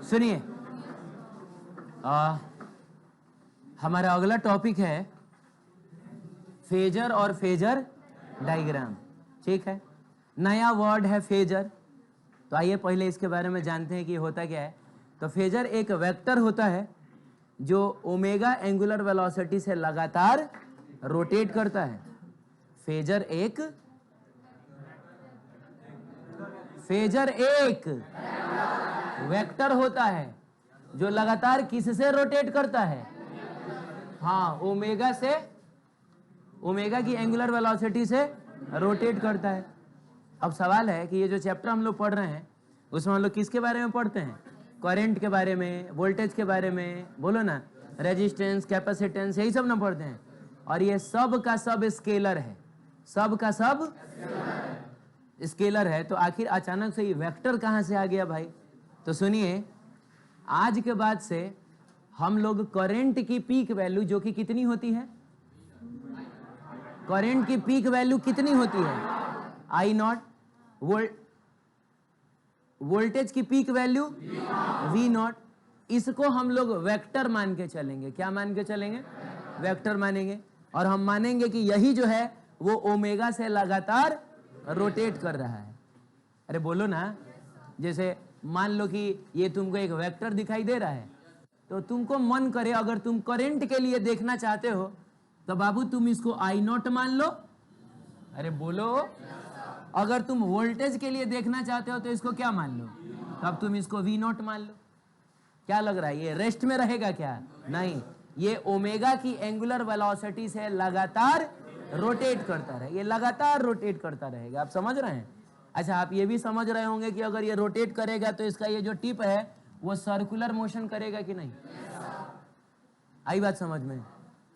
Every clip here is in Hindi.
सुनिए, हमारा अगला टॉपिक है फेजर और फेजर डायग्राम। ठीक है, नया वर्ड है फेजर। तो आइए पहले इसके बारे में जानते हैं कि होता क्या है। तो फेजर एक वेक्टर होता है जो ओमेगा एंगुलर वेलोसिटी से लगातार रोटेट करता है। फेजर एक वेक्टर होता है जो लगातार किससे रोटेट करता है? हाँ, ओमेगा की एंगुलर वेलोसिटी से रोटेट करता है। अब सवाल है कि ये जो चैप्टर हम लोग पढ़ रहे हैं उसमें हम लोग किसके बारे में पढ़ते हैं? करंट के बारे में, वोल्टेज के बारे में, बोलो ना, रेजिस्टेंस, कैपेसिटेंस, यही सब ना पढ़ते हैं। और ये सब का सब स्केलर है, सब का सब स्केलर है। तो आखिर अचानक से ये वेक्टर कहां से आ गया भाई? तो सुनिए, आज के बाद से हम लोग करंट की पीक वैल्यू, जो कि कितनी होती है? करंट की पीक वैल्यू कितनी होती है? I not. वोल्टेज की पीक वैल्यू वी नॉट। इसको हम लोग वेक्टर मान के चलेंगे। क्या मान के चलेंगे? वेक्टर मानेंगे। और हम मानेंगे कि यही जो है वो ओमेगा से लगातार रोटेट कर रहा है। अरे बोलो ना, जैसे मान लो कि ये तुमको एक वेक्टर दिखाई दे रहा है, तो तुमको मन करे, अगर तुम करंट के लिए देखना चाहते हो तो बाबू तुम इसको आई नॉट मान लो। अरे बोलो। अगर तुम वोल्टेज के लिए देखना चाहते हो तो इसको क्या मान लो? तब तुम इसको वी नॉट मान लो। क्या लग रहा है, ये रेस्ट में रहेगा क्या? नहीं, ये ओमेगा की एंगुलर वेलोसिटी से लगातार रोटेट करता रहे, ये लगातार रोटेट करता रहेगा। आप समझ रहे हैं? अच्छा, आप ये भी समझ रहे होंगे कि अगर ये रोटेट करेगा तो इसका ये जो टिप है वो सर्कुलर मोशन करेगा कि नहीं? आई बात समझ में?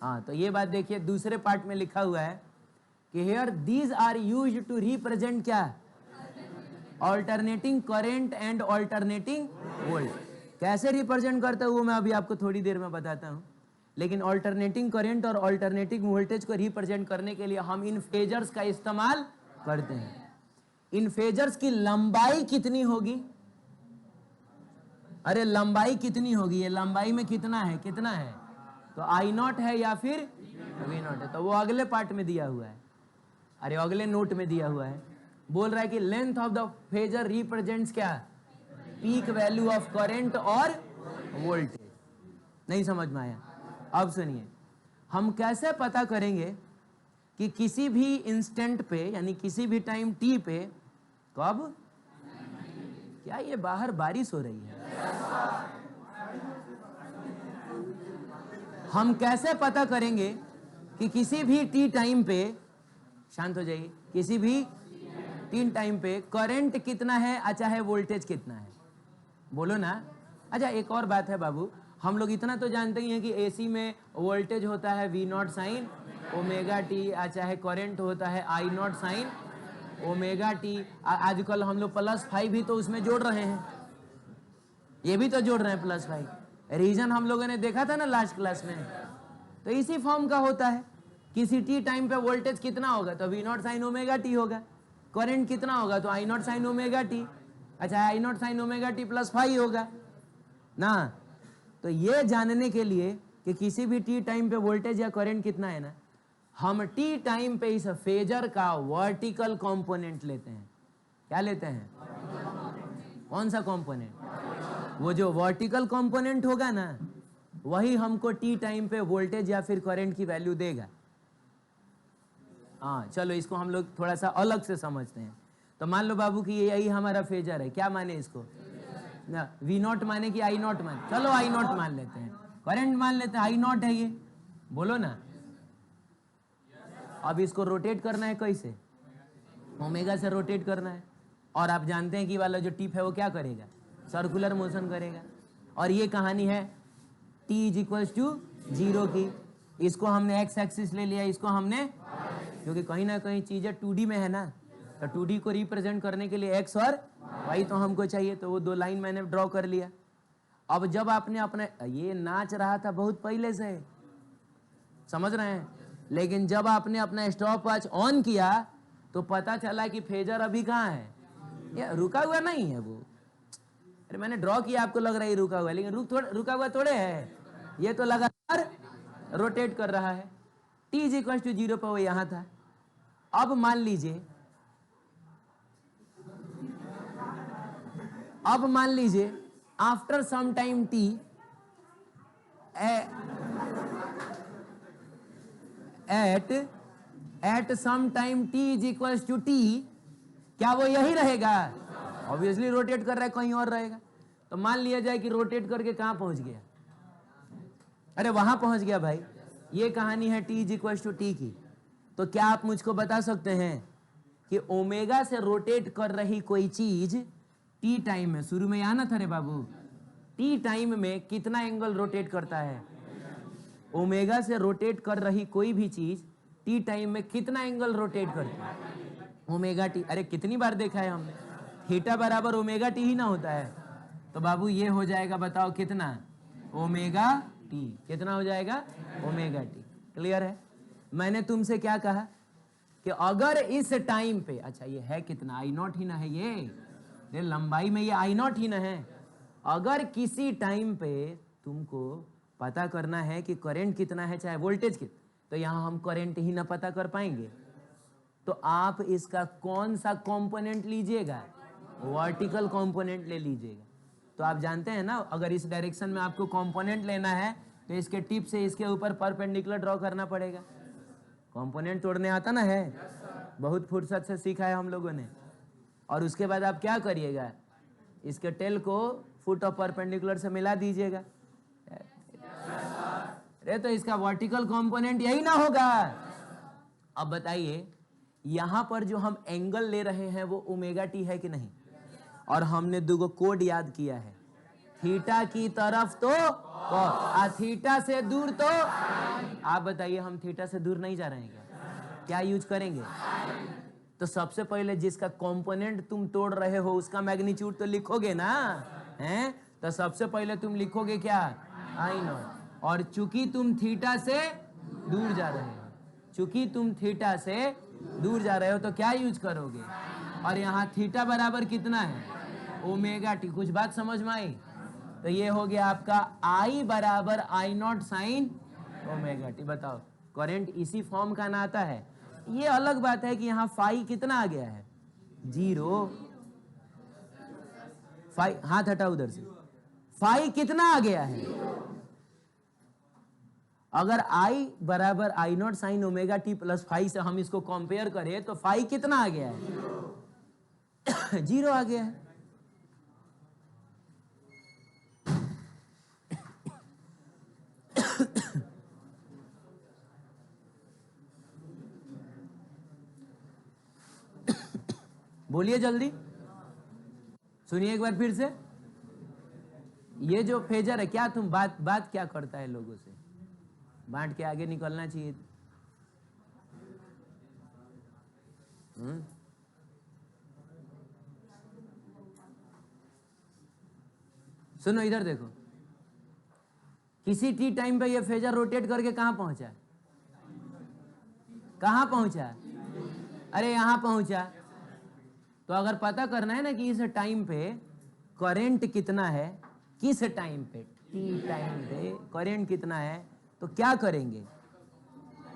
हाँ, तो ये बात देखिए, दूसरे पार्ट में लिखा हुआ है कि here these are used to represent क्या? Alternating current and alternating volt. कैसे रिप्रेजेंट करता है वो मैं अभी आपको थोड़ी देर में बताता हूँ। लेकिन ऑल्टरनेटिंग करंट और ऑल्टरनेटिंग वोल्टेज को रिप्रेजेंट करने के लिए हम इन फेजर्स का इस्तेमाल करते हैं। इन फेजर्स की लंबाई कितनी होगी? अरे लंबाई कितनी होगी? ये लंबाई में कितना है, कितना है? तो आई नॉट है या फिर वी नॉट है? तो वो अगले पार्ट में दिया हुआ है। अरे अगले नोट में दिया हुआ है। बोल रहा है कि length of the phasor represents क्या? पीक वैल्यू ऑफ करंट और वोल्टेज। नहीं समझ में आया? अब सुनिए, हम कैसे पता करेंगे कि किसी भी इंस्टेंट पे, यानी किसी भी टाइम टी पे, कब? क्या ये बाहर बारिश हो रही है? हम कैसे पता करेंगे कि किसी भी टी टाइम पे, शांत हो जाइए, किसी भी टी टाइम पे करंट कितना है, चाहे वोल्टेज कितना है? बोलो ना। अच्छा, एक और बात है बाबू, हम लोग इतना तो जानते ही हैं कि एसी में वोल्टेज होता है V naught sine omega T, चाहे करंट होता है I naught sine omega T. आजकल हम लोग +5 भी तो उसमें जोड़ रहे हैं, ये भी तो जोड़ रहे हैं +5। रीजन हम लोगों ने देखा था ना लास्ट क्लास में। तो इसी फॉर्म का होता है। किसी टी टाइम पे वोल्टेज कितना होगा तो V naught sine omega T होगा, करंट कितना होगा तो I naught sine omega T, अच्छा I naught sine omega T +5 होगा ना। तो ये जानने के लिए कि किसी भी टी टाइम पे वोल्टेज या करंट कितना है ना, हम टी टाइम पे इस फेजर का वर्टिकल कंपोनेंट लेते हैं। क्या लेते हैं? कौन सा कंपोनेंट? वो जो वर्टिकल कंपोनेंट होगा ना, वही हमको टी टाइम पे वोल्टेज या फिर करंट की वैल्यू देगा। हाँ, चलो इसको हम लोग थोड़ा सा अलग से समझते हैं। तो मान लो बाबू कि यही हमारा फेजर है, क्या माने इसको? ना वी नॉट माने कि आई नॉट माने? चलो आई नॉट मान लेते हैं, करंट मान लेते हैं, आई नॉट है ये। बोलो ना। अब इसको रोटेट करना है कैसे? ओमेगा से रोटेट करना है। और आप जानते हैं कि वाला जो टिप है वो क्या करेगा? सर्कुलर मोशन करेगा। और ये कहानी है t = 0 की। इसको हमने एक्स एक्सिस ले लिया, इसको हमने, क्योंकि कहीं ना कहीं चीजें 2D में है ना, तो 2D को रिप्रेजेंट करने के लिए एक्स और वाई तो हमको चाहिए, तो वो दो लाइन मैंने ड्रॉ कर लिया। अब जब आपने अपने, ये नाच रहा था बहुत पहले से, समझ रहे हैं, लेकिन जब आपने अपना स्टॉप वॉच ऑन किया तो पता चला कि फेजर अभी कहाँ है, ये रुका हुआ नहीं है वो। अरे मैंने ड्रॉ किया, आपको लग रहा है रुका हुआ है, लेकिन रुका हुआ थोड़े है, ये तो लगातार रोटेट कर रहा है। t इज इक्वल टू 0 पर वो यहां था। अब मान लीजिए after some time t at some time t is equal to t, क्या वो यही रहेगा? ऑब्वियसली रोटेट कर रहा है, कहीं और रहेगा। तो मान लिया जाए कि रोटेट करके कहां पहुंच गया? अरे वहां पहुंच गया भाई। ये कहानी है t is equal to t की। तो क्या आप मुझको बता सकते हैं कि ओमेगा से रोटेट कर रही कोई चीज t टाइम में, शुरू में आना था रे बाबू, t टाइम में कितना एंगल रोटेट करता है? ओमेगा से रोटेट कर रही कोई भी चीज t टाइम में कितना एंगल रोटेट करती है? Omega T. अरे कितनी बार देखा है हमने, थीटा बराबर ओमेगा टी ही ना होता है। तो बाबू ये हो जाएगा, बताओ कितना? Omega T. कितना हो जाएगा? Omega T. क्लियर है? मैंने तुमसे क्या कहा कि अगर इस टाइम पे, अच्छा ये है कितना, आई नॉट ही ना है, ये लंबाई में ये आई नॉट ही ना है। अगर किसी टाइम पे तुमको पता करना है कि करंट कितना है, चाहे वोल्टेज कितना, तो यहां हम करंट ही ना पता कर पाएंगे। तो आप इसका कौन सा कंपोनेंट लीजिएगा? वर्टिकल कंपोनेंट ले लीजिएगा। तो आप जानते हैं ना, अगर इस डायरेक्शन में आपको कंपोनेंट लेना है तो इसके टिप से इसके ऊपर परपेंडिकुलर ड्रॉ करना पड़ेगा। कंपोनेंट तोड़ने आता ना है, बहुत फुर्सत से सीखा है हम लोगों ने। और उसके बाद आप क्या करिएगा, इसके टेल को फुट ऑफ परपेंडिकुलर से मिला दीजिएगा। अरे तो इसका वर्टिकल कंपोनेंट यही ना होगा। अब बताइए, यहां पर जो हम एंगल ले रहे हैं वो ओमेगा टी है कि नहीं? और हमने दो कोड याद किया है, थीटा की तरफ तो थीटा से दूर तो। आप बताइए, हम थीटा से दूर नहीं जा रहे हैं क्या यूज करेंगे? तो सबसे पहले जिसका कंपोनेंट तुम तोड़ रहे हो उसका मैग्नीट्यूड तो लिखोगे ना, हैं? तो सबसे पहले तुम लिखोगे क्या? आई नॉट। और चूंकि तुम थीटा से दूर जा रहे हो, चूंकि तुम थीटा से दूर जा रहे हो, तो क्या यूज करोगे? और यहाँ थीटा बराबर कितना है? Omega T. कुछ बात समझ में आई? तो ये हो गया आपका I बराबर I naught sine omega T. बताओ, करंट इसी फॉर्म का ना आता है। ये अलग बात है कि यहाँ फाई कितना आ गया है? 0। फाई, हाथ हटा उधर से, फाई कितना आ गया है? अगर I बराबर I naught sine omega T plus phi से हम इसको कंपेयर करें तो फाई कितना आ गया है? 0 आ गया है। बोलिए जल्दी, सुनिए एक बार फिर से। ये जो फेजर है, क्या तुम बात क्या करता है लोगों से? बांट के आगे निकलना चाहिए। सुनो इधर देखो, किसी टी टाइम पे ये फेजर रोटेट करके कहां पहुंचा? कहां पहुंचा? अरे यहां पहुंचा। तो अगर पता करना है ना कि इस टाइम पे करंट कितना है, किस टाइम पे, टी टाइम पे करंट कितना है, तो क्या करेंगे?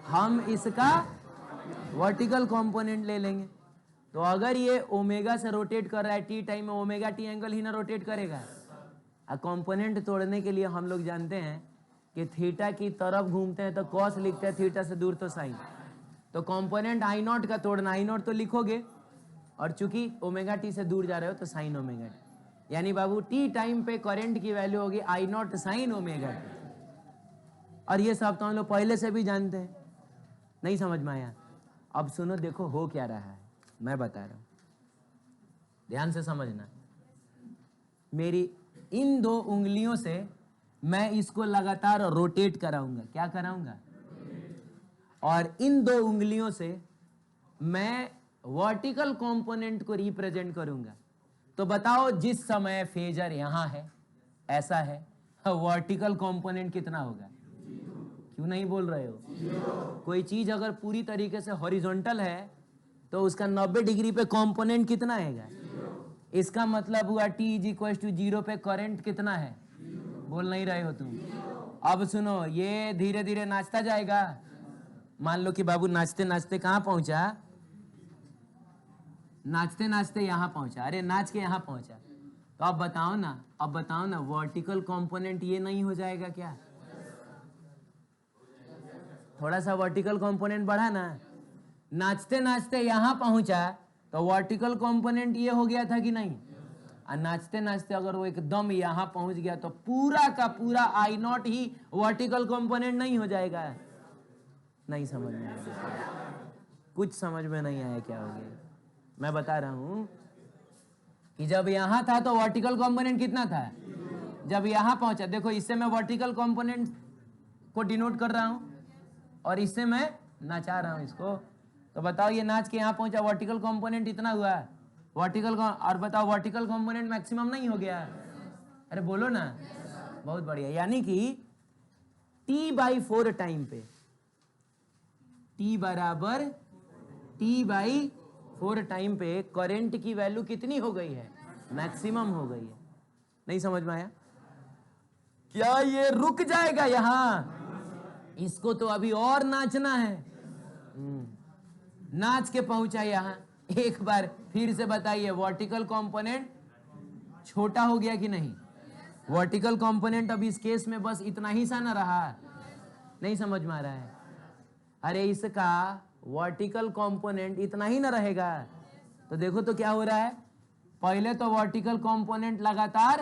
हम इसका वर्टिकल कंपोनेंट ले लेंगे। तो अगर ये ओमेगा से रोटेट कर रहा है टी टाइम में, ओमेगा टी एंगल ही ना रोटेट करेगा। कंपोनेंट तोड़ने के लिए हम लोग जानते हैं कि थीटा की तरफ घूमते हैं तो कॉस लिखते हैं, थीटा से दूर तो साइन। तो कंपोनेंट आई नॉट का तोड़ना, आई नॉट तो लिखोगे, और चूंकि ओमेगा टी से दूर जा रहे हो तो साइन ओमेगा टी। यानी बाबू टी टाइम पे करंट की वैल्यू होगी आई नॉट साइन ओमेगा टी। और ये सब तो हम लोग पहले से भी जानते हैं। नहीं समझ में आया? अब सुनो, देखो हो क्या रहा है, मैं बता रहा हूं, ध्यान से समझना। मेरी इन 2 उंगलियों से मैं इसको लगातार रोटेट कराऊंगा। क्या कराऊंगा? और इन 2 उंगलियों से मैं वर्टिकल कंपोनेंट को रिप्रेजेंट करूंगा। तो बताओ, जिस समय फेजर यहां है, ऐसा है, वर्टिकल कंपोनेंट कितना होगा? क्यों नहीं बोल रहे हो? कोई चीज अगर पूरी तरीके से हॉरिजॉन्टल है तो उसका 90 डिग्री पे कंपोनेंट कितना आएगा? इसका मतलब हुआ t इज इक्वल टू 0 पे करंट कितना है? बोल नहीं रहे हो तुम। अब सुनो, ये धीरे धीरे नाचता जाएगा। मान लो कि बाबू नाचते नाचते कहाँ पहुंचा? नाचते नाचते यहाँ पहुंचा। अरे नाच के यहाँ पहुंचा, तो अब बताओ ना, वर्टिकल कंपोनेंट ये नहीं हो जाएगा क्या? थोड़ा सा वर्टिकल कंपोनेंट बढ़ा ना। नाचते नाचते यहाँ पहुंचा तो वर्टिकल कंपोनेंट ये हो गया था कि नहीं? और नाचते नाचते अगर वो एकदम यहाँ पहुंच गया तो पूरा का पूरा आई नॉट ही वर्टिकल कंपोनेंट नहीं हो जाएगा? नहीं समझ में आया? कुछ समझ में नहीं आया क्या हो गया? मैं बता रहा हूं कि जब यहां था तो वर्टिकल कंपोनेंट कितना था? जब यहां पहुंचा, देखो इससे मैं वर्टिकल कंपोनेंट को डिनोट कर रहा हूं और इससे मैं नाचा रहा हूं इसको। तो बताओ ये नाच के यहां पहुंचा, वर्टिकल कंपोनेंट इतना हुआ, और बताओ वर्टिकल कंपोनेंट मैक्सिमम नहीं हो गया? अरे बोलो ना। बहुत बढ़िया। यानी कि t/4 टाइम पे, t बराबर t/4 टाइम पे करंट की वैल्यू कितनी हो गई है? मैक्सिमम हो गई है। नहीं समझ में आया? क्या ये रुक जाएगा यहां? इसको तो अभी और नाचना है। नाच के पहुंचा यहां। एक बार फिर से बताइए, वर्टिकल कंपोनेंट छोटा हो गया कि नहीं? वर्टिकल कंपोनेंट अब इस केस में बस इतना ही सा ना रहा? नहीं समझ में आ रहा है? अरे इसका वर्टिकल कंपोनेंट इतना ही ना रहेगा। तो देखो तो क्या हो रहा है, पहले तो वर्टिकल कंपोनेंट लगातार,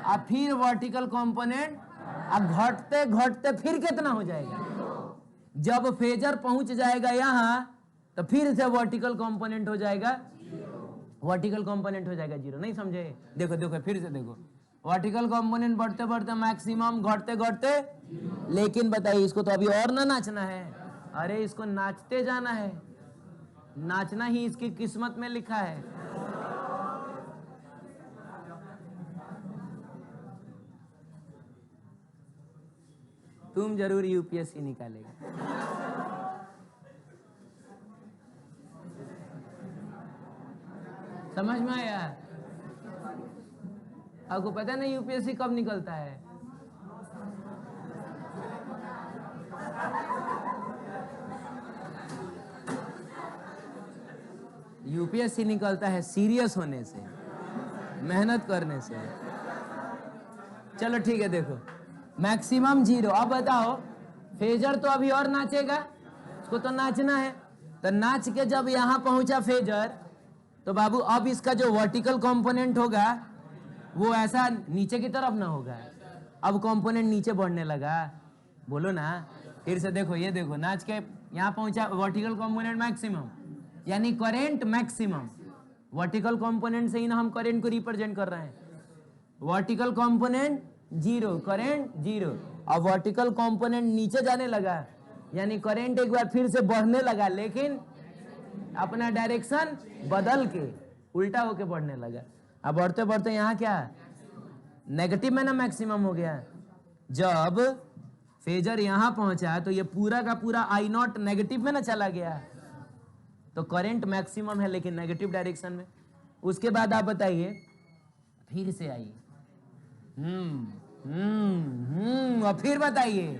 अब फिर वर्टिकल कंपोनेंट, अब घटते घटते फिर कितना हो जाएगा? जब फेजर पहुंच जाएगा यहां तो फिर से वर्टिकल कंपोनेंट हो जाएगा, वर्टिकल कंपोनेंट हो जाएगा 0। नहीं समझे? देखो देखो फिर से देखो, वर्टिकल कंपोनेंट बढ़ते बढ़ते मैक्सिमम, घटते घटते, लेकिन बताइए इसको तो अभी और ना नाचना है। अरे इसको नाचते जाना है, नाचना ही इसकी किस्मत में लिखा है। तुम जरूर यूपीएससी निकालेगा। समझ में आया? आपको पता नहीं यूपीएससी कब निकलता है? यूपीएससी निकलता है सीरियस होने से, मेहनत करने से। चलो ठीक है, देखो मैक्सिमम 0। अब बताओ फेजर तो अभी और नाचेगा, इसको तो नाचना है। तो नाच के जब यहां पहुंचा फेजर, तो बाबू अब इसका जो वर्टिकल कंपोनेंट होगा वो ऐसा नीचे की तरफ ना होगा, अब कंपोनेंट नीचे बढ़ने लगा। बोलो ना फिर से। देखो ये देखो, नाच के यहां पहुंचा, वर्टिकल कंपोनेंट मैक्सिमम, यानी करंट मैक्सिमम। वर्टिकल कंपोनेंट से ही ना हम करंट को रिप्रेजेंट कर रहे हैं। Vertical component 0, current 0। अब वर्टिकल कंपोनेंट नीचे जाने लगा, यानी करंट एक बार फिर से बढ़ने लगा, लेकिन अपना डायरेक्शन बदल के उल्टा होके बढ़ने लगा। अब बढ़ते बढ़ते यहाँ क्या, नेगेटिव में ना मैक्सिमम हो गया। जब फेजर यहाँ पहुंचा तो ये पूरा का पूरा आई नॉट नेगेटिव में ना चला गया, तो करंट मैक्सिमम है लेकिन नेगेटिव डायरेक्शन में। उसके बाद आप बताइए, फिर से आइए, और फिर बताइए,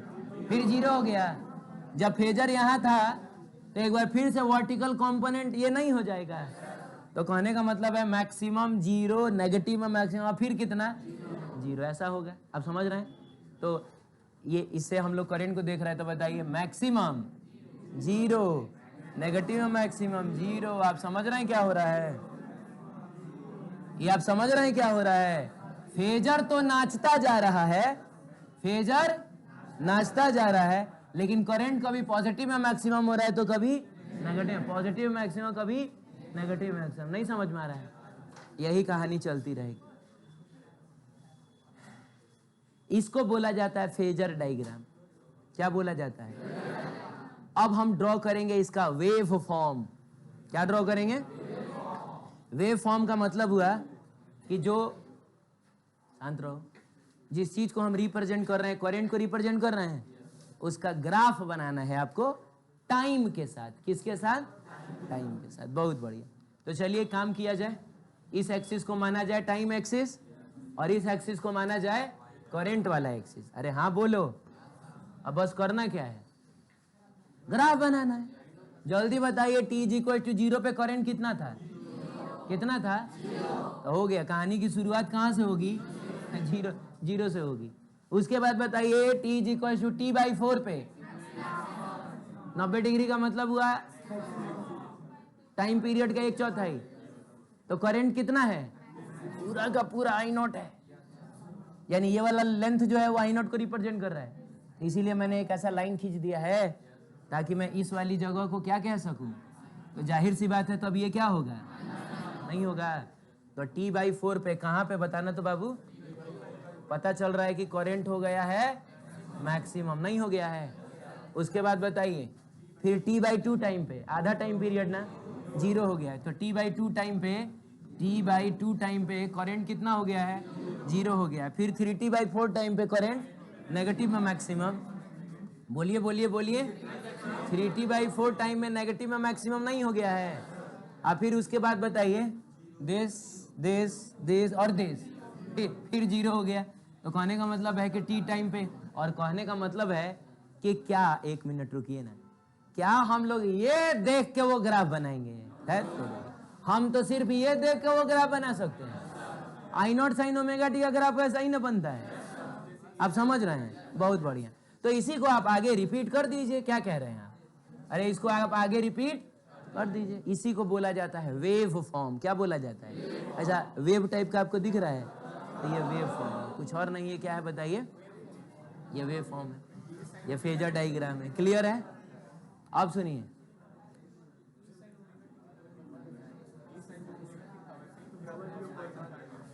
फिर 0 हो गया। जब फेजर यहाँ था तो एक बार फिर से वर्टिकल कंपोनेंट ये नहीं हो जाएगा। तो कहने का मतलब है मैक्सिमम 0, नेगेटिव में मैक्सिमम, फिर कितना 0, ऐसा होगा। आप समझ रहे हैं? तो ये इससे हम लोग करंट को देख रहे हैं। तो बताइए मैक्सिमम 0, नेगेटिव में मैक्सिमम 0। आप समझ रहे हैं क्या हो रहा है? ये आप समझ रहे हैं क्या हो रहा है? फेजर तो नाचता जा रहा है, फेजर नाचता जा रहा है, लेकिन करंट कभी पॉजिटिव में मैक्सिमम हो रहा है तो कभी नेगेटिव, पॉजिटिव मैक्सिमम कभी नेगेटिव मैक्सिमम। नहीं समझ में आ रहा है? यही कहानी चलती रहेगी। इसको बोला जाता है फेजर डायग्राम। क्या बोला जाता है? अब हम ड्रॉ करेंगे इसका वेव फॉर्म। क्या ड्रॉ करेंगे? वेव फॉर्म का मतलब हुआ कि जो, शांत रहो, जिस चीज को हम रिप्रेजेंट कर रहे हैं, करंट को रिप्रेजेंट कर रहे हैं, उसका ग्राफ बनाना है आपको टाइम के साथ। किसके साथ? टाइम के साथ। बहुत बढ़िया। तो चलिए काम किया जाए। इस एक्सिस को माना जाए टाइम एक्सिस और इस एक्सिस को माना जाए करंट वाला एक्सिस। अरे हाँ बोलो, अब बस करना क्या है, ग्राफ बनाना है। जल्दी बताइए, t = 0 पे करंट कितना था, कितना था, तो हो गया। कहानी की शुरुआत कहाँ से होगी, जीरो से होगी। उसके बाद बताइए t = t/4 पे 90 डिग्री का मतलब हुआ टाइम पीरियड का 1/4, तो करंट कितना है, पूरा का पूरा I0 है। यानी ये वाला लेंथ जो है वो I0 को रिप्रेजेंट कर रहा है। इसीलिए मैंने एक ऐसा लाइन खींच दिया है ताकि मैं इस वाली जगह को क्या कह सकूं। तो जाहिर सी बात है तब ये क्या होगा, नहीं होगा। तो t/4 पे कहां पे बताना, तो बाबू पता चल रहा है कि करंट हो गया है मैक्सिमम, नहीं हो गया है। उसके बाद बताइए फिर t/2 टाइम पे, आधा टाइम पीरियड ना, 0 हो गया है। तो t/2 टाइम पे करंट कितना हो गया है, 0 हो गया है। फिर 3t/4 टाइम पे करंट नेगेटिव में मैक्सिमम, बोलिए बोलिए बोलिए, 3t/4 टाइम में नेगेटिव में मैक्सिमम नहीं हो गया है। अब फिर उसके बाद बताइए दिस और दिस, फिर 0 हो गया। तो कहने का मतलब है कि t टाइम पे, और कहने का मतलब है कि क्या, एक मिनट रुकिए ना, क्या हम लोग ये देख के वो ग्राफ बनाएंगे, है तो हम तो सिर्फ ये देख के वो ग्राफ बना सकते हैं। I0 sin ωt का ग्राफ ऐसा ही ना बनता है, आप समझ रहे हैं, बहुत बढ़िया। तो इसी को आप आगे रिपीट कर दीजिए, क्या कह रहे हैं आप, अरे इसको आप आगे रिपीट कर दीजिए। इसी को बोला जाता है वेव फॉर्म। क्या बोला जाता है, ऐसा वेव टाइप का आपको दिख रहा है, तो ये वेव फॉर्म है, कुछ और नहीं है। क्या है बताइए, ये वेव फॉर्म है, ये फेजर डायग्राम है। क्लियर है, अब सुनिए,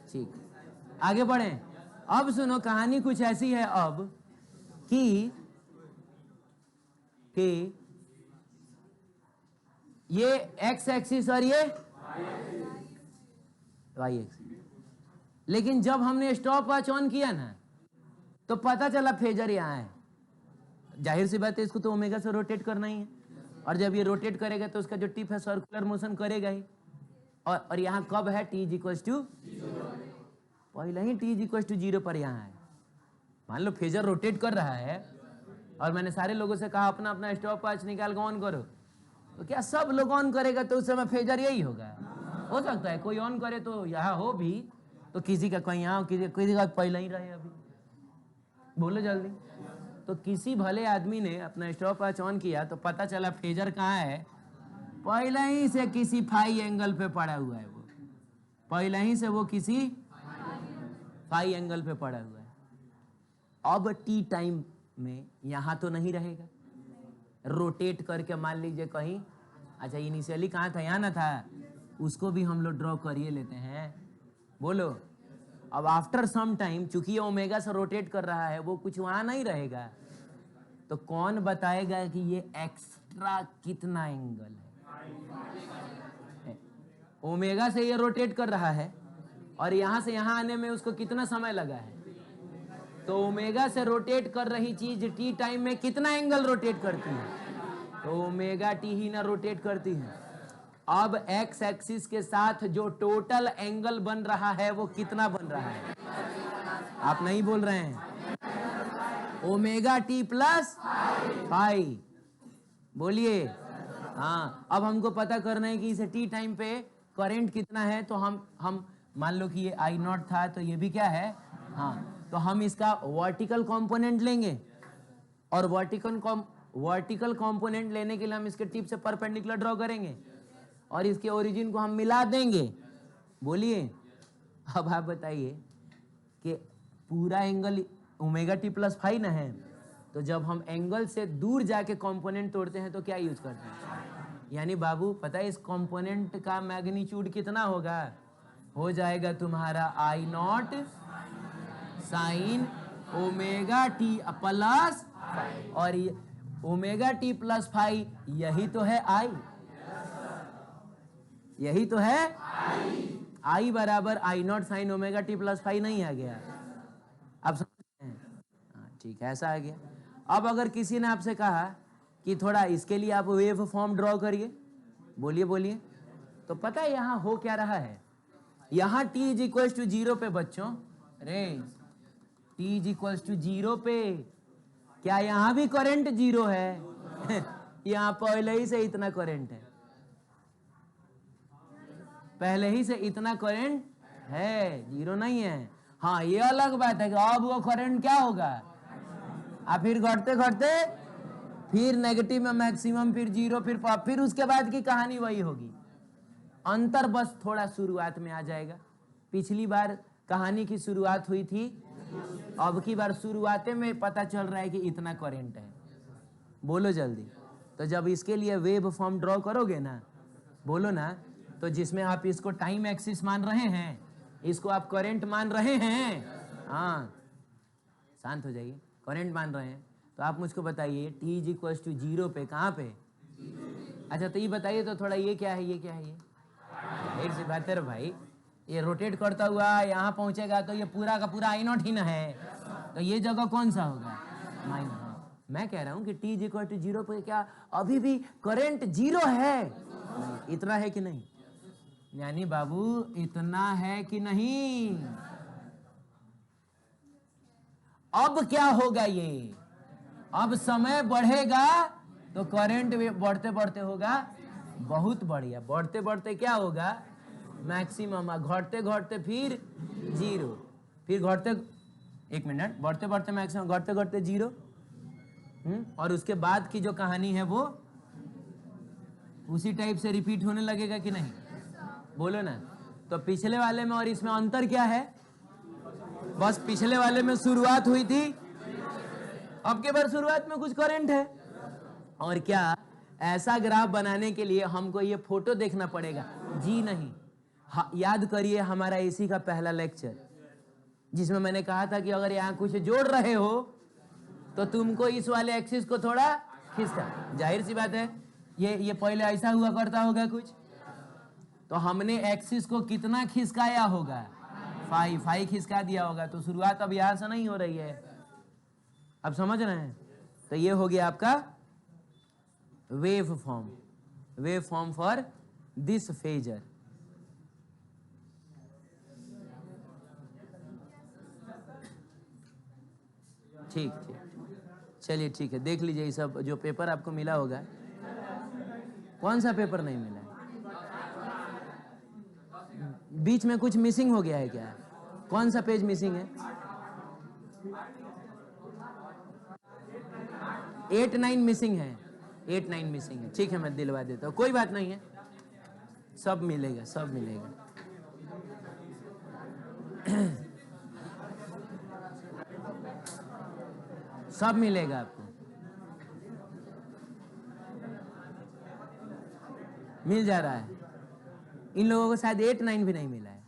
ठीक, आगे बढ़े। अब सुनो, कहानी कुछ ऐसी है अब कि ये एक्स एक्सिस और ये वाई एक्सिस, लेकिन जब हमने स्टॉप वॉच ऑन किया ना तो पता चला फेजर यहाँ है। जाहिर सी बात है, इसको तो ओमेगा से रोटेट करना ही है, और जब ये रोटेट करेगा तो उसका जो टिप है सर्कुलर मोशन करेगा ही। और यहाँ कब है, t = पहले ही t = 0 पर यहाँ है। मान लो फेजर रोटेट कर रहा है और मैंने सारे लोगों से कहा अपना अपना स्टॉप वॉच निकाल के ऑन करो, तो क्या सब लोग ऑन करेगा तो उस समय फेजर यही होगा? हो सकता है कोई ऑन करे तो यहाँ हो भी, तो किसी का कहीं यहाँ, किसी का पहले ही रहे। अभी बोलो जल्दी। तो किसी भले आदमी ने अपना स्टॉप वॉच ऑन किया तो पता चला फेजर कहाँ है, पहले ही से किसी फाई एंगल पे पड़ा हुआ है। वो पहले ही से वो किसी फाई एंगल पे पड़ा हुआ है। अब टी टाइम में यहाँ तो नहीं रहेगा, रोटेट करके मान लीजिए कहीं, अच्छा इनिशियली कहाँ था, यहाँ ना था, उसको भी हम लोग ड्रॉ करिए लेते हैं। बोलो, अब आफ्टर सम टाइम चूंकि ये ओमेगा से रोटेट कर रहा है, वो कुछ वहाँ नहीं रहेगा, तो कौन बताएगा कि ये एक्स्ट्रा कितना एंगल है? ओमेगा से ये रोटेट कर रहा है और यहाँ से यहाँ आने में उसको कितना समय लगा है, तो ओमेगा से रोटेट कर रही चीज टी टाइम में कितना एंगल रोटेट करती है, तो ओमेगा टी ही ना रोटेट करती है। अब एक्स एक्सिस के साथ जो टोटल एंगल बन रहा है वो कितना बन रहा है, आप नहीं बोल रहे हैं, ओमेगा टी प्लस फाई, बोलिए। हाँ, अब हमको पता करना है कि इसे टी टाइम पे करंट कितना है, तो हम मान लो कि ये I0 था, तो ये भी क्या है, हाँ, तो हम इसका वर्टिकल कंपोनेंट लेंगे, और वर्टिकल कंपोनेंट लेने के लिए हम इसके टिप से परपेंडिकुलर ड्रॉ करेंगे और इसके ओरिजिन को हम मिला देंगे। बोलिए, अब आप बताइए कि पूरा angle omega T plus phi ना है, तो जब हम एंगल से दूर जाके कंपोनेंट तोड़ते हैं तो क्या यूज करते हैं, यानी बाबू पता है इस कंपोनेंट का मैग्नीट्यूड कितना होगा, हो जाएगा तुम्हारा I0 sine omega T plus, और ये ओमेगा टी प्लस फाई यही तो है I, यही तो है I बराबर I0 sine omega T plus phi नहीं आ गया, आप समझ रहे हैं? हाँ ठीक है, ऐसा आ गया। अब अगर किसी ने आपसे कहा कि थोड़ा इसके लिए आप वेव फॉर्म ड्रॉ करिए, बोलिए बोलिए, तो पता है यहाँ हो क्या रहा है, यहां t इज इक्वल टू 0 पे बच्चों, अरे t इज इक्वल टू 0 पे, क्या यहां भी करंट 0 है? यहां पहले ही से इतना करंट है, पहले ही से इतना करंट है, 0 नहीं है। हाँ ये अलग बात है कि अब वो करंट क्या होगा, अब फिर घटते घटते फिर नेगेटिव में मैक्सिमम, फिर 0, फिर उसके बाद की कहानी वही होगी। अंतर बस थोड़ा शुरुआत में आ जाएगा। पिछली बार कहानी की शुरुआत हुई थी, अब की बार शुरुआत में पता चल रहा है कि इतना करंट है। बोलो जल्दी। तो जब इसके लिए वेव फॉर्म ड्रॉ करोगे ना, बोलो ना, तो जिसमें आप इसको टाइम एक्सिस मान रहे हैं, इसको आप करंट मान रहे हैं, हाँ शांत हो जाइए, करंट मान रहे हैं, तो आप मुझको बताइए t इज इक्वल टू 0 पे कहाँ पे? अच्छा तो ये बताइए तो थोड़ा, ये क्या है, ये क्या है? ये एक सी बात है भाई, ये रोटेट करता हुआ यहाँ पहुंचेगा तो ये पूरा का पूरा I0 ही ना है, तो ये जगह कौन सा होगा? माइनस। मैं कह रहा हूँ कि t इज इक्वल टू 0 पे क्या अभी भी करंट 0 है? इतना है कि नहीं? यानी बाबू इतना है कि नहीं? अब क्या होगा ये, अब समय बढ़ेगा तो करंट बढ़ते बढ़ते होगा बहुत बढ़िया, बढ़ते बढ़ते क्या होगा मैक्सिमम, घटते घटते फिर 0, फिर घटते, एक मिनट, बढ़ते बढ़ते मैक्सिमम, घटते घटते 0, और उसके बाद की जो कहानी है वो उसी टाइप से रिपीट होने लगेगा कि नहीं? बोलो ना। तो पिछले वाले में और इसमें अंतर क्या है? बस पिछले वाले में शुरुआत हुई थी, अब के बार शुरुआत में कुछ करंट है। और क्या ऐसा ग्राफ बनाने के लिए हमको ये फोटो देखना पड़ेगा? जी नहीं। याद करिए हमारा इसी का पहला लेक्चर, जिसमें मैंने कहा था कि अगर यहाँ कुछ जोड़ रहे हो तो तुमको इस वाले एक्सिस को थोड़ा खिसका। जाहिर सी बात है ये पहले ऐसा हुआ करता होगा कुछ, तो हमने एक्सिस को कितना खिसकाया होगा? 5 खिसका दिया होगा। तो शुरुआत अब यहां से नहीं हो रही है, अब समझ रहे हैं? तो ये हो गया आपका wave form for this phasor. ठीक ठीक, चलिए ठीक है, देख लीजिए सब जो पेपर आपको मिला होगा। कौन सा पेपर नहीं मिला है? बीच में कुछ मिसिंग हो गया है क्या? कौन सा पेज मिसिंग है? 8 9 मिसिंग है, 8 9 मिसिंग है। ठीक है मैं दिलवा देता हूँ, कोई बात नहीं है, सब मिलेगा, सब मिलेगा। सब मिलेगा आपको, मिल जा रहा है। इन लोगों को शायद 8 9 भी नहीं मिला है,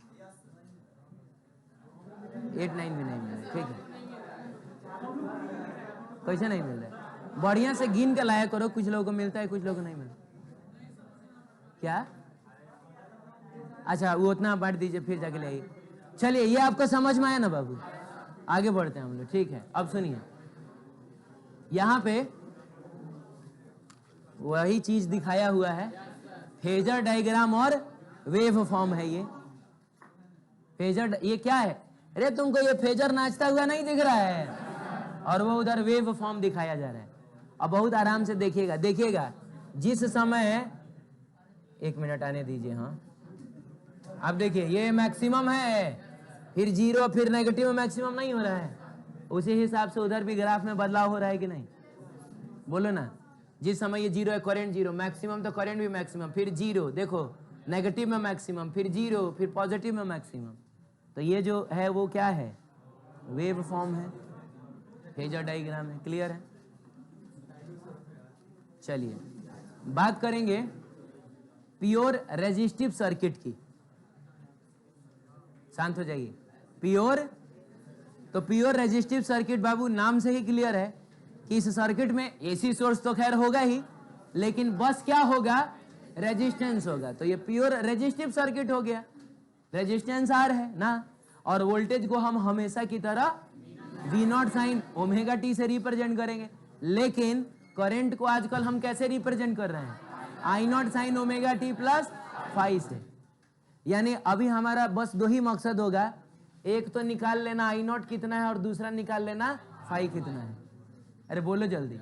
8 9 भी नहीं मिला है। ठीक है, कैसे नहीं मिल रहा है? बढ़िया से गिन के लाया करो, कुछ लोगों को मिलता है, कुछ लोगों को नहीं मिलता। क्या? अच्छा वो उतना बांट दीजिए, फिर जाके ले आइए। चलिए ये आपको समझ में आया ना बाबू? आगे बढ़ते हैं हम लोग। ठीक है, अब सुनिए, यहाँ पे वही चीज दिखाया हुआ है, फेजर डायग्राम और वेव फॉर्म है। ये फेजर, ये क्या है? अरे तुमको ये फेजर नाचता हुआ नहीं दिख रहा है, और वो उधर वेव फॉर्म दिखाया जा रहा है। अब बहुत आराम से देखिएगा, देखिएगा जिस समय, एक मिनट आने दीजिए। हाँ अब देखिए, ये मैक्सिमम है, फिर 0, फिर नेगेटिव, मैक्सिमम नहीं हो रहा है। उसी हिसाब से उधर भी ग्राफ में बदलाव हो रहा है कि नहीं? बोलो ना। जिस समय ये 0 है, करंट 0, मैक्सिमम तो करंट भी मैक्सिमम, फिर 0, देखो नेगेटिव में मैक्सिमम, फिर 0, फिर पॉजिटिव में मैक्सिमम। तो ये जो है वो क्या है? वेव फॉर्म है, फेजर डायग्राम है। क्लियर है? चलिए बात करेंगे प्योर रेजिस्टिव सर्किट की। शांत हो जाइए। प्योर, तो प्योर रेजिस्टिव सर्किट बाबू नाम से ही क्लियर है कि इस सर्किट में एसी सोर्स तो खैर होगा ही, लेकिन बस क्या होगा? रेजिस्टेंस होगा। तो ये प्योर रेजिस्टिव सर्किट हो गया, रेजिस्टेंस आर है ना, और वोल्टेज को हम हमेशा की तरह V0 साइन ओमेगा टी से रिप्रेजेंट करेंगे। लेकिन करंट को आजकल हम कैसे रिप्रेजेंट कर रहे हैं? I0 sine omega T plus phi से। यानी अभी हमारा बस दो ही मकसद होगा, एक तो निकाल लेना आई नॉट कितना है और दूसरा निकाल लेना फाई कितना है। अरे बोलो जल्दी।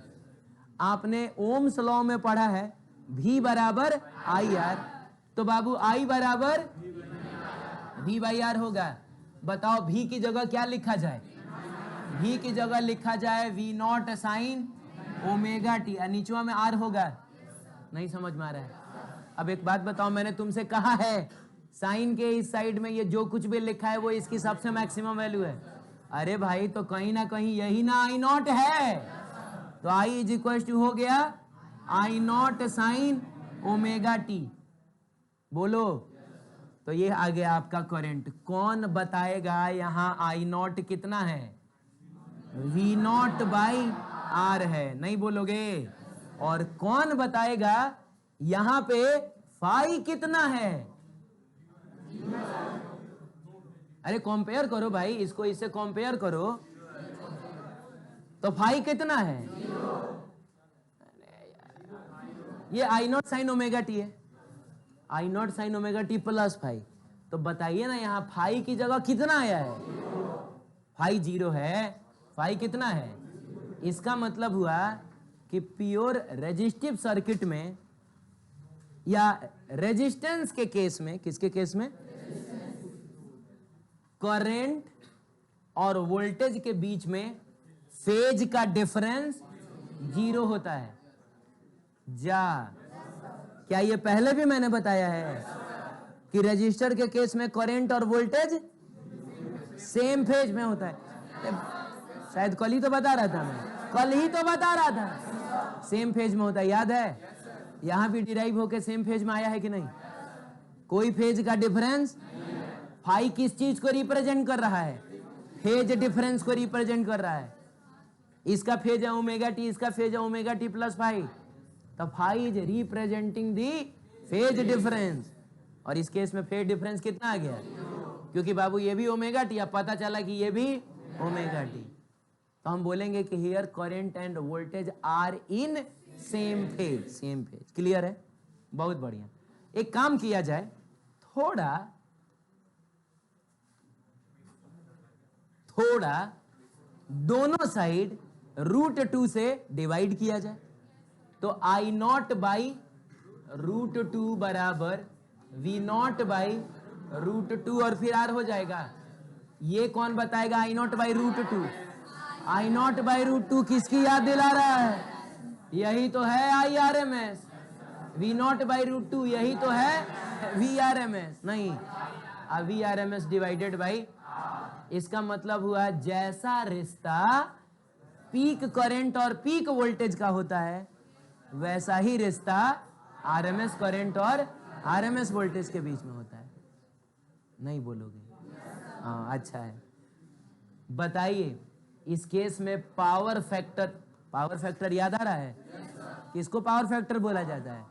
आपने ओम्स लॉ में पढ़ा है V बराबर आई आर, तो बाबू I बराबर V बाई आर होगा। बताओ V की जगह क्या लिखा जाए? V की जगह लिखा जाए V not sine omega T, नीचवा में R होगा। नहीं समझ में आ रहा है? अब एक बात बताओ, मैंने तुमसे कहा है साइन के इस साइड में ये जो कुछ भी लिखा है वो इसकी सबसे मैक्सिमम वैल्यू है। अरे भाई तो कहीं ना कहीं यही ना आई नॉट है, तो I इज इक्वल टू हो गया आई नॉट साइन ओमेगा टी। बोलो, तो ये आ गया आपका करंट। कौन बताएगा यहाँ आई नॉट कितना है? वी नॉट बाई आर है, नहीं बोलोगे? और कौन बताएगा यहां पे फाई कितना है? अरे कंपेयर करो भाई, इसको इससे कंपेयर करो, तो फाई कितना है? ये I naught sine omega t है, I naught sine omega T plus phi. तो बताइए ना यहां फाई की जगह कितना आया है? फाई 0 है, फाई कितना है? इसका मतलब हुआ कि प्योर रेजिस्टिव सर्किट में या रेजिस्टेंस के केस में, किसके केस में? करंट और वोल्टेज के बीच में फेज का डिफरेंस 0 होता है। जा, क्या ये पहले भी मैंने बताया है कि रजिस्टर के केस में करंट और वोल्टेज सेम फेज में होता है? शायद कल ही तो बता रहा था मैं, कल ही तो बता रहा था सेम फेज में होता है, याद है? यहां भी डिराइव होके सेम फेज में आया है कि नहीं? कोई फेज का डिफरेंस। फाई किस चीज को रिप्रेजेंट कर रहा है? फेज डिफरेंस को रिप्रेजेंट कर रहा है। इसका फेज है ओमेगा टी, इसका फेज है ओमेगा टी प्लस फाई, तो phi is representing the phase difference. और इस केस में फेज डिफरेंस कितना आ गया? क्योंकि बाबू ये भी ओमेगा टी, अब पता चला कि ये भी ओमेगा टी, तो हम बोलेंगे कि here current and voltage are in same phase, same phase. Clear है? बहुत बढ़िया। एक काम किया जाए, थोड़ा दोनों साइड √2 से डिवाइड किया जाए, तो आई नॉट बाई √2 बराबर वी नॉट बाई √2 और फिर आर हो जाएगा। ये कौन बताएगा I naught by √2? I naught by √2 किसकी याद दिला रहा है? यही तो है I R M S. V naught by √2 यही तो है वी आर एम एस। नहीं, V R M S divided by, इसका मतलब हुआ जैसा रिश्ता पीक करंट और पीक वोल्टेज का होता है वैसा ही रिश्ता आरएमएस करंट और आरएमएस वोल्टेज के बीच में होता है। नहीं बोलोगे? हाँ, अच्छा है। बताइए इस केस में पावर फैक्टर याद आ रहा है? किसको पावर फैक्टर बोला जाता है?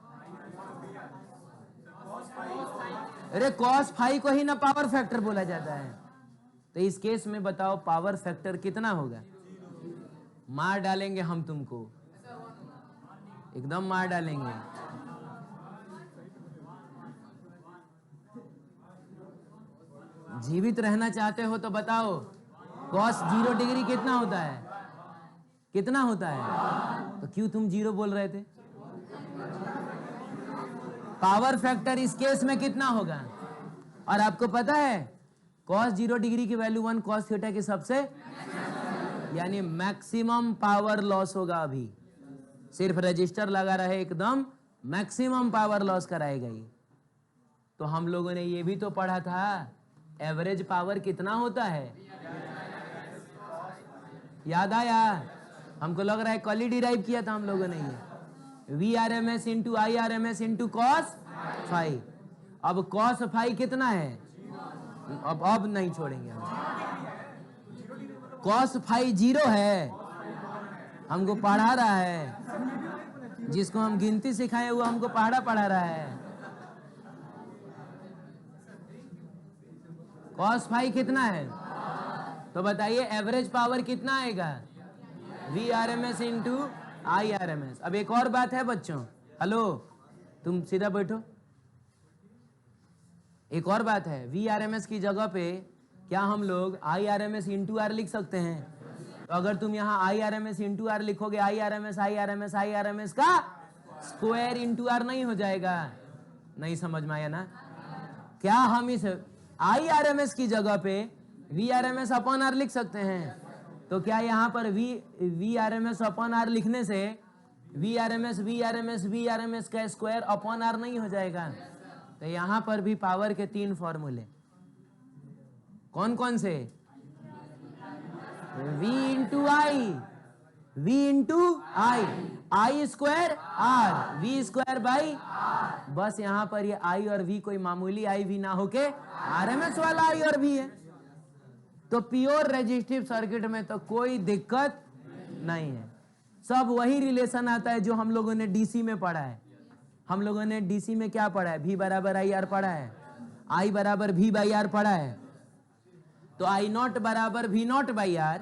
अरे कॉस फाई को ही ना पावर फैक्टर बोला जाता है। तो इस केस में बताओ पावर फैक्टर कितना होगा? मार डालेंगे हम तुमको, एकदम मार डालेंगे। जीवित रहना चाहते हो तो बताओ कॉस 0 डिग्री कितना होता है? कितना होता है? तो क्यों तुम 0 बोल रहे थे? पावर फैक्टर इस केस में कितना होगा? और आपको पता है कॉस 0 डिग्री की वैल्यू 1 कॉस थीटा की सबसे, यानी मैक्सिमम पावर लॉस होगा। अभी सिर्फ रजिस्टर लगा रहे एकदम मैक्सिमम पावर लॉस कराएगा ये। तो हम लोगों ने ये भी तो पढ़ा था एवरेज पावर कितना होता है? याद आया? हमको लग रहा है कल ही डिराइव किया था हम लोगों ने ये। V R M S into I R M S into cos phi. अब कॉस फाई कितना है? अब नहीं छोड़ेंगे हम। कॉस फाई 0 है, हमको पढ़ा रहा है, जिसको हम गिनती सिखाए हुआ हमको पढ़ा रहा है। कॉस फाई कितना है? तो बताइए एवरेज पावर कितना आएगा? V R M S into I R M S. अब एक और बात है बच्चों, हेलो तुम सीधा बैठो। एक और बात है, वी आर एम एस की जगह पे क्या हम लोग I R M S into R लिख सकते हैं? तो अगर तुम यहाँ I R M S into R लिखोगे, I R M S I R M S I R M S का स्क्वायर इंटू आर नहीं हो जाएगा? नहीं समझ में आया ना? क्या हम इस आई आर एम एस की जगह पे V R M S upon R लिख सकते हैं? तो क्या यहाँ पर V R M S upon R लिखने से V R M S V R M S V R M S का स्क्वायर अपॉन आर नहीं हो जाएगा? तो यहां पर भी पावर के 3 फॉर्मूले कौन कौन से? v into I, v into I, I square R, v square by, बस यहां पर ये i और v कोई मामूली i v ना होके आरएमएस वाला i और v है। तो प्योर रेजिस्टिव सर्किट में तो कोई दिक्कत नहीं है, सब वही रिलेशन आता है जो हम लोगों ने डीसी में पढ़ा है। हम लोगों ने डीसी में क्या पढ़ा है? V बराबर आई आर पढ़ा है, I बराबर V बाई आर पढ़ा है। तो आई नॉट बराबर V naught by R,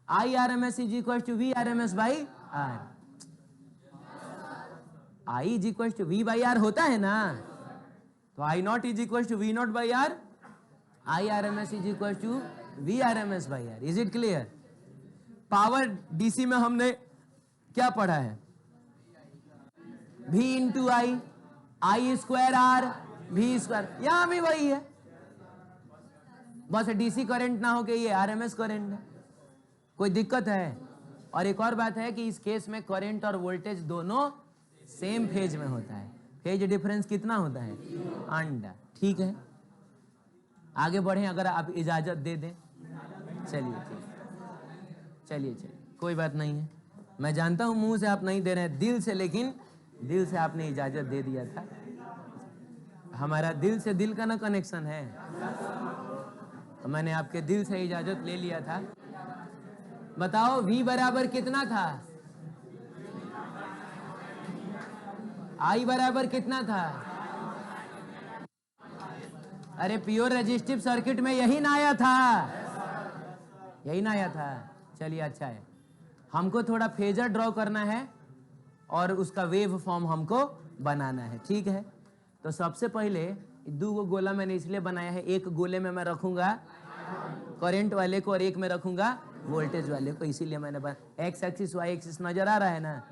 I R M S is equal to V R M S by R. I is equal to V by R होता है ना, तो I naught is equal to V naught by R, I R M S is equal to V R M S by R. Is it clear? Power DC में हमने क्या पढ़ा है? V into I, I square R, V square, यहां भी वही है, बस डीसी करंट ना हो के ये आरएमएस करंट है। कोई दिक्कत है? और एक और बात है कि इस केस में करंट और वोल्टेज दोनों सेम फेज में होता है। फेज डिफरेंस कितना होता है? अंडा। ठीक है, आगे बढ़े अगर आप इजाजत दे दें। चलिए चलिए, कोई बात नहीं है, मैं जानता हूं मुंह से आप नहीं दे रहे हैं, दिल से, लेकिन दिल से आपने इजाजत दे दिया था। हमारा दिल से दिल का ना कनेक्शन है, तो मैंने आपके दिल से इजाजत ले लिया था। बताओ V बराबर कितना था? I बराबर कितना था? अरे प्योर रेजिस्टिव सर्किट में यही ना आया था, यही ना आया था। चलिए अच्छा है, हमको थोड़ा फेजर ड्रॉ करना है और उसका वेव फॉर्म हमको बनाना है। ठीक है, तो सबसे पहले 2 गोला मैंने इसलिए बनाया है, एक गोले में मैं रखूंगा करंट वाले को और एक में रखूंगा वोल्टेज वाले को, इसीलिए मैंने एक्स एक्सिस वाई एक्सिस नजर आ रहा है ना।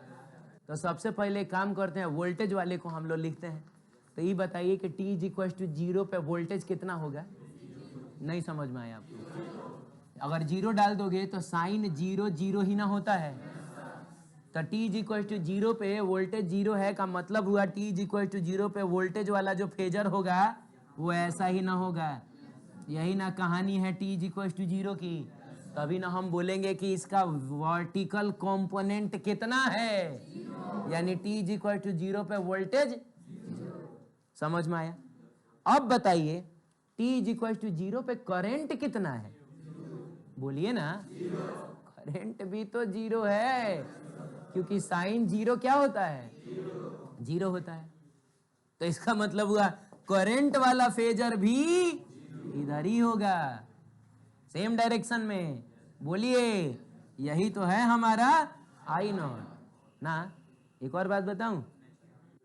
तो सबसे पहले काम करते हैं, वोल्टेज वाले को हम लोग लिखते हैं। तो ये बताइए कि T इज इक्वल टू 0 पे वोल्टेज कितना होगा? नहीं समझ में आया आपको? अगर 0 डाल दोगे तो साइन 0 0 ही ना होता है। तो T इज इक्वल टू 0 पे वोल्टेज 0 है का मतलब हुआ T इज इक्वल टू 0 पे वोल्टेज वाला जो फेजर होगा वो ऐसा ही ना होगा। यही ना कहानी है T इज इक्वल टू 0 की। तभी ना हम बोलेंगे कि इसका वर्टिकल कंपोनेंट कितना है, यानी T इज इक्वल टू 0 पे वोल्टेज। समझ में आया? अब बताइए T इज इक्वल टू 0 पे करंट कितना है? बोलिए ना, करंट भी तो 0 है, क्योंकि साइन 0 क्या होता है? 0 होता है। तो इसका मतलब हुआ करंट वाला फेजर भी इधर ही होगा, सेम डायरेक्शन में। बोलिए, यही तो है हमारा आई नॉट ना। एक और बात बताऊं?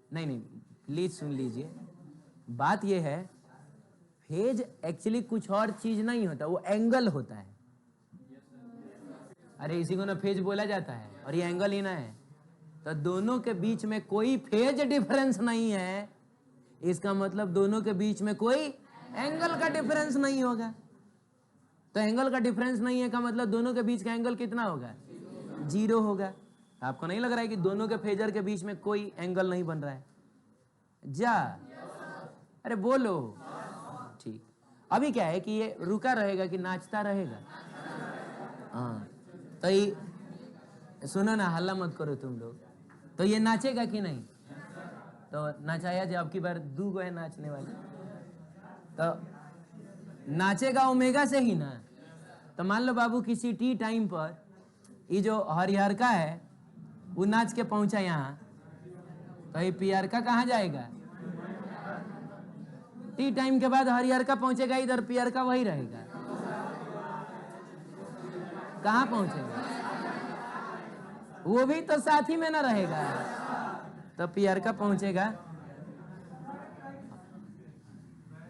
नहीं, प्लीज सुन लीजिए। बात यह है, फेज एक्चुअली कुछ और चीज नहीं होता, वो एंगल होता है। अरे इसी को ना फेज बोला जाता है, और ये एंगल ही ना है। तो दोनों के बीच में कोई फेज डिफरेंस नहीं है, इसका मतलब दोनों के बीच में कोई एंगल का डिफरेंस नहीं होगा। तो एंगल का डिफरेंस नहीं है का मतलब दोनों के बीच का एंगल कितना होगा? 0 होगा। आपको नहीं लग रहा है कि दोनों के फेजर के बीच में कोई एंगल नहीं बन रहा है? जा, अरे बोलो। ठीक, अभी क्या है कि ये रुका रहेगा कि नाचता रहेगा? हाँ, तो ये सुनो ना, हल्ला मत करो तुम लोग। तो ये नाचेगा कि नहीं? तो नाचाया जाए, अब की बार 2 है नाचने वाले। तो नाचेगा ओमेगा से ही ना। तो मान लो बाबू किसी टी टाइम पर ये जो हरिहर का है वो नाच के पहुंचा यहाँ, तो ये पीआर का कहाँ जाएगा? टी टाइम के बाद हरिहर का पहुंचेगा इधर, पीआर का वही रहेगा। कहाँ पहुंचेगा? वो भी तो साथ ही में ना रहेगा। तो पीआर का पहुंचेगा,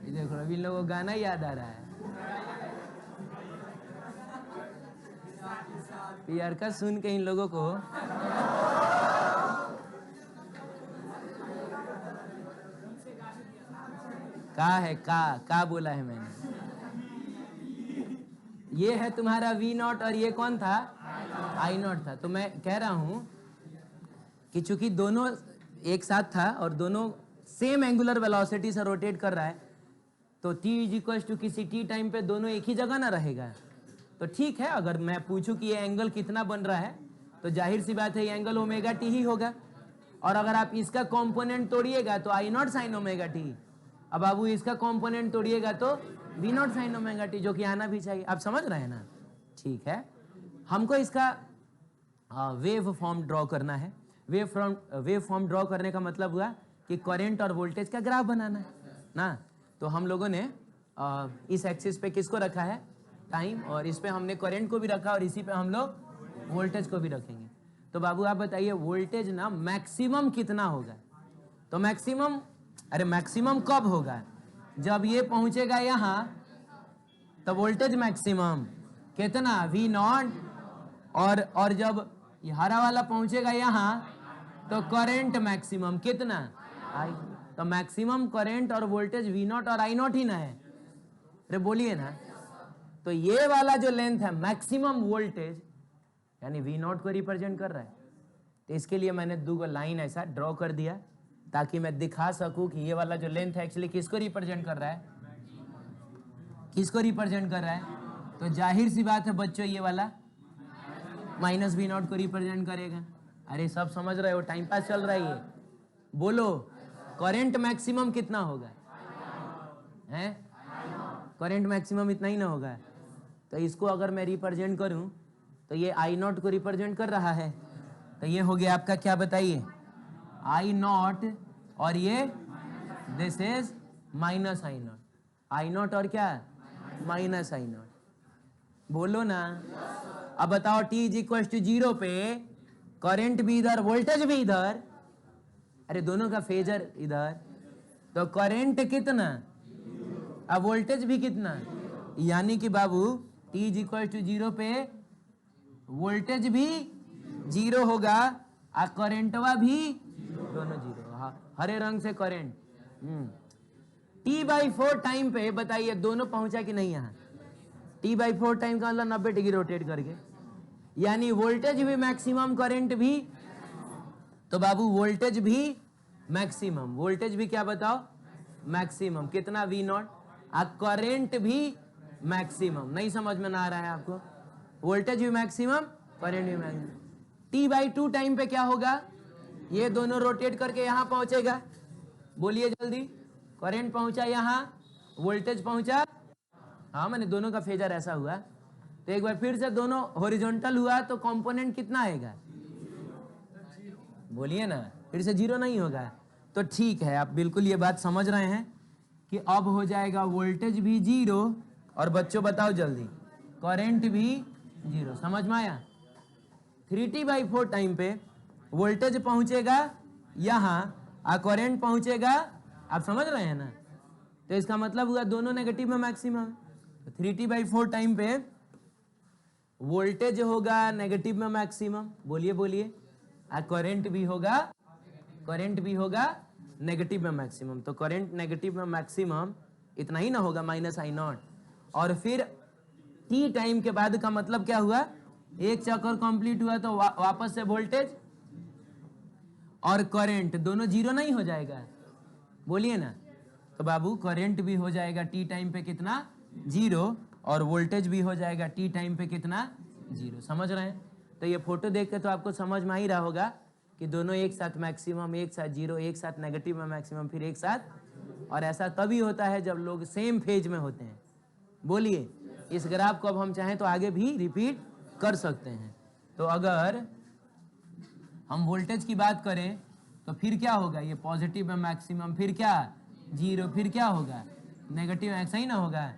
देखो अब इन लोगों को गाना याद आ रहा है। यार का सुन के इन लोगों को का बोला है मैंने। ये है तुम्हारा V नॉट और ये कौन था? I नॉट था। तो मैं कह रहा हूं कि चूंकि दोनों एक साथ था और दोनों सेम एंगुलर वेलोसिटी से रोटेट कर रहा है, तो t इज इक्वल टू किसी t टाइम पे दोनों एक ही जगह ना रहेगा। तो ठीक है, अगर मैं पूछूं कि ये एंगल कितना बन रहा है, तो जाहिर सी बात है ये एंगल ओमेगा टी ही होगा। और अगर आप इसका कंपोनेंट तोड़िएगा तो I not sine omega t. अब बाबू इसका कंपोनेंट तोड़िएगा तो V not sine omega T, जो कि आना भी चाहिए। आप समझ रहे हैं ना? ठीक है, हमको इसका वेव फॉर्म ड्रॉ करना है। वेव फॉर्म ड्रॉ करने का मतलब हुआ कि करंट और वोल्टेज का ग्राफ बनाना है ना। तो हम लोगों ने इस एक्सिस पे किसको रखा है? टाइम। और इस पे हमने करंट को भी रखा और इसी पे हम लोग वोल्टेज को भी रखेंगे। तो बाबू आप बताइए वोल्टेज ना मैक्सिमम कितना होगा? तो मैक्सिमम, अरे मैक्सिमम कब होगा? जब ये पहुंचेगा यहाँ तो वोल्टेज मैक्सिमम कितना? V not. और जब ये हरा वाला पहुंचेगा यहाँ तो करंट मैक्सिमम कितना? I। तो मैक्सिमम करंट और वोल्टेज V नॉट और I नॉट ही ना है? अरे बोलिए ना। तो ये वाला जो लेंथ है मैक्सिमम वोल्टेज यानी V नॉट को रिप्रेजेंट कर रहा है। तो इसके लिए मैंने दो लाइन ऐसा ड्रॉ कर दिया ताकि मैं दिखा सकूं कि ये वाला जो लेंथ है एक्चुअली किसको रिप्रेजेंट कर रहा है? किसको रिप्रेजेंट कर रहा है? तो जाहिर सी बात है बच्चों, ये वाला माइनस V नॉट को रिप्रेजेंट करेगा। अरे सब समझ रहे हो, टाइम पास चल रहा है ये। बोलो करंट मैक्सिमम कितना होगा? हैं? करंट मैक्सिमम इतना ही ना होगा। तो इसको अगर मैं रिप्रेजेंट करूं तो ये I नॉट को रिप्रेजेंट कर रहा है। तो ये हो गया आपका क्या बताइए? I नॉट और ये this is minus I not. I not और क्या? Minus I not. बोलो ना। अब बताओ t इज इक्वल टू 0 पे करंट भी इधर, वोल्टेज भी इधर, अरे दोनों का फेजर इधर, तो करंट कितना? अब वोल्टेज भी कितना? यानी कि बाबू t इज इक्वल टू 0 पे वोल्टेज भी 0 होगा और करेंटवा भी दोनों 0। हाँ, हरे रंग से करंट। T/4 टाइम पे बताइए दोनों पहुंचा कि नहीं? यहाँ T/4 टाइम का मतलब 90 डिग्री रोटेट करके, यानी वोल्टेज भी मैक्सिमम करंट भी। तो बाबू वोल्टेज भी मैक्सिमम, वोल्टेज भी क्या बताओ? मैक्सिमम कितना? V not. और करंट भी मैक्सिमम। नहीं समझ में ना आ रहा है आपको? वोल्टेज भी मैक्सिमम, करंट भी मैक्सिमम। T/2 टाइम पे क्या होगा? ये दोनों रोटेट करके यहां पहुंचेगा। बोलिए जल्दी। करंट पहुंचा यहां, वोल्टेज पहुंचा, हाँ मैंने दोनों का फेजर ऐसा हुआ। तो एक बार फिर से दोनों हॉरिजॉन्टल हुआ तो कंपोनेंट कितना आएगा? बोलिए ना, फिर से 0 नहीं होगा। तो ठीक है, आप बिल्कुल ये बात समझ रहे हैं कि अब हो जाएगा वोल्टेज भी 0 और बच्चों बताओ जल्दी करंट भी 0। समझ में आया? 3T/4 टाइम पे वोल्टेज पहुंचेगा यहां और करंट पहुंचेगा, आप समझ रहे हैं ना? तो इसका मतलब हुआ दोनों नेगेटिव में मैक्सिमम। तो 3T/4 टाइम पे वोल्टेज होगा नेगेटिव में मैक्सिमम, बोलिए बोलिए, और करंट भी होगा नेगेटिव में मैक्सिमम। तो करंट नेगेटिव में मैक्सिमम इतना ही ना होगा, माइनस I नॉट। और फिर T टाइम के बाद का मतलब क्या हुआ? एक चक्कर कंप्लीट हुआ तो वापस से वोल्टेज और करंट दोनों 0 नहीं हो जाएगा? बोलिए ना। तो बाबू करंट भी हो जाएगा T टाइम पे कितना? 0, और वोल्टेज भी हो जाएगा T टाइम पे कितना? 0। समझ रहे हैं? तो ये फोटो देख के तो आपको समझ में ही रहा होगा कि दोनों एक साथ मैक्सिमम, एक साथ 0, एक साथ नेगेटिव में मैक्सिमम, फिर एक साथ। और ऐसा तभी होता है जब लोग सेम फेज में होते हैं। बोलिए, इस ग्राफ को अब हम चाहें तो आगे भी रिपीट कर सकते हैं। तो अगर हम वोल्टेज की बात करें तो फिर क्या होगा? ये पॉजिटिव में मैक्सिमम, फिर क्या? 0, फिर क्या होगा? नेगेटिव। ऐसा ही ना होगा?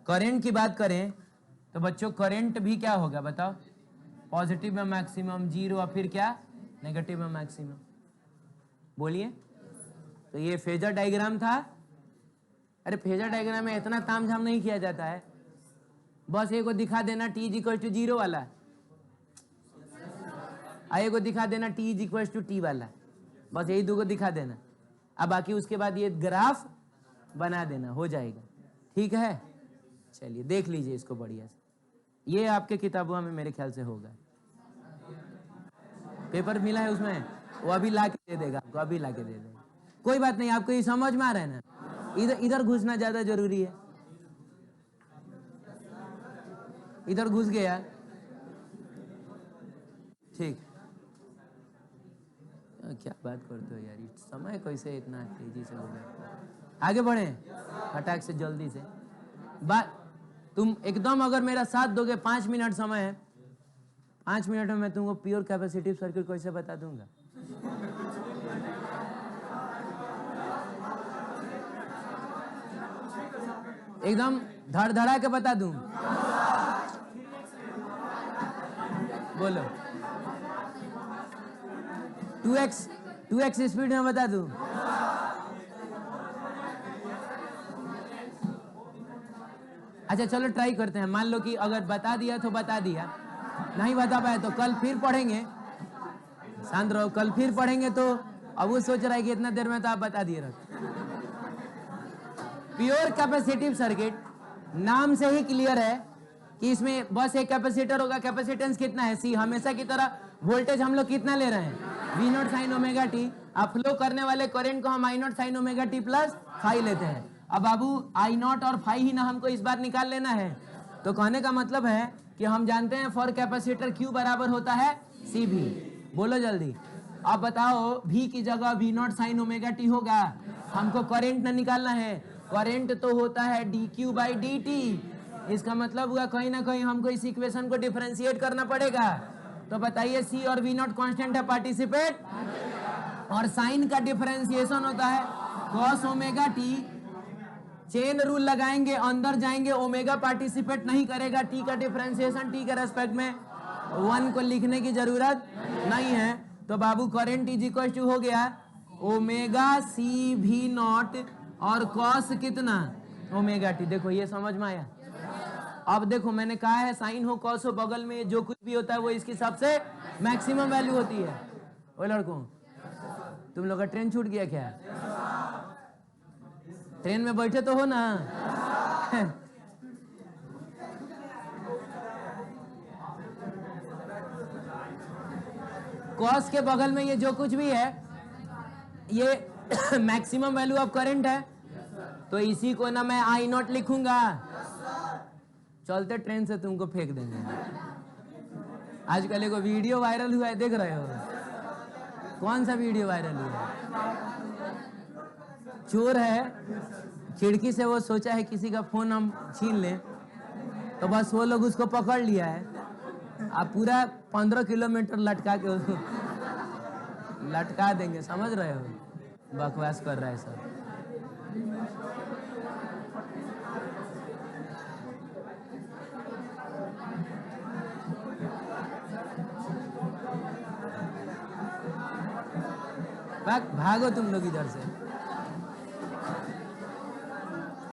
करंट की बात करें तो बच्चों करंट भी क्या होगा बताओ? पॉजिटिव में मैक्सिमम, 0, और फिर क्या? नेगेटिव में मैक्सिमम। बोलिए। तो ये फेजर डायग्राम था अरे फेजर डायग्राम में इतना तामझाम नहीं किया जाता है, बस एक को दिखा देना t इज इक्वल टू 0 वाला, एक को दिखा देना t is equal to t वाला, बस यही दो को दिखा देना। अब बाकी उसके बाद ये ग्राफ बना देना, हो जाएगा। ठीक है, चलिए देख लीजिए इसको बढ़िया से। ये आपके किताबों में मेरे ख्याल से होगा, पेपर मिला है उसमें, वो अभी ला के दे देगा आपको, अभी ला के दे देगा। कोई बात नहीं, आपको ये समझ में आ रहा है ना, इधर घुसना ज्यादा जरूरी है। इधर घुस गया, ठीक। क्या बात करते हो यार, समय कैसे इतना तेजी से हो गया। आगे बढ़े फटाक से, जल्दी से बात। तुम एकदम अगर मेरा साथ दोगे, 5 मिनट समय है, 5 मिनट में मैं तुमको प्योर कैपेसिटिव सर्किट कैसे बता दूंगा। एकदम धड़धड़ा के बता दूं। बोलो 2x स्पीड में बता दूं। अच्छा चलो ट्राई करते हैं। मान लो कि अगर बता दिया तो बता दिया, नहीं बता पाए तो कल फिर पढ़ेंगे। शांत रहो, कल फिर पढ़ेंगे। तो अब वो सोच रहा है कि इतना देर में तो आप बता दिए रहो। प्योर कैपेसिटिव सर्किट नाम से ही क्लियर है कि इसमें बस एक कैपेसिटर होगा। कैपेसिटेंस कितना है, सी। हमेशा की तरह वोल्टेज हम लोग कितना ले रहे हैं, V naught sine omega t. अब फ्लो करने वाले करंट को हम I naught sine omega T plus five लेते हैं। अब बाबू आई नॉट और फाइव ही ना हमको इस बार निकाल लेना है। तो कहने का मतलब है कि हम जानते हैं फॉर कैपेसिटर क्यू बराबर होता है सी भी। बोलो जल्दी। अब बताओ भी की जगह V naught sine omega T होगा, हमको करंट ना निकालना है। करंट तो होता है D Q by D T. इसका मतलब हुआ कहीं ना कहीं हमको इस इक्वेशन को डिफरेंशिएट करना पड़ेगा। तो बताइए सी और वी नॉट कांस्टेंट है, पार्टिसिपेट, और साइन का डिफरेंशिएशन होता है cos omega T. Chain rule लगाएंगे, अंदर जाएंगे, ओमेगा पार्टिसिपेट नहीं करेगा, टी का डिफरेंशिएशन टी के रेस्पेक्ट में 1 को लिखने की जरूरत नहीं है। तो बाबू करंट इज इक्वल टू हो गया ओमेगा सी भी नॉट और कॉस कितना ओमेगा टी। देखो ये समझ में आया। अब देखो मैंने कहा है साइन हो कॉस हो, बगल में जो कुछ भी होता है वो इसकी सबसे मैक्सिमम वैल्यू होती है। ओ लड़कों, तुम लोग का ट्रेन छूट गया क्या? ट्रेन में बैठे तो हो ना? कॉस के बगल में ये जो कुछ भी है ये मैक्सिमम वैल्यू ऑफ करंट है। तो इसी को ना मैं आई नॉट लिखूंगा, चलते ट्रेन से तुमको फेंक देंगे। आजकल एक वीडियो वायरल हुआ है, देख रहे हो? कौन सा वीडियो वायरल हुआ? चोर है, खिड़की से वो सोचा है किसी का फोन हम छीन लें, तो बस वो लोग उसको पकड़ लिया है। आप पूरा 15 किलोमीटर लटका के उसको लटका देंगे, समझ रहे हो? बकवास कर रहा है सब। भागो तुम लोग इधर से।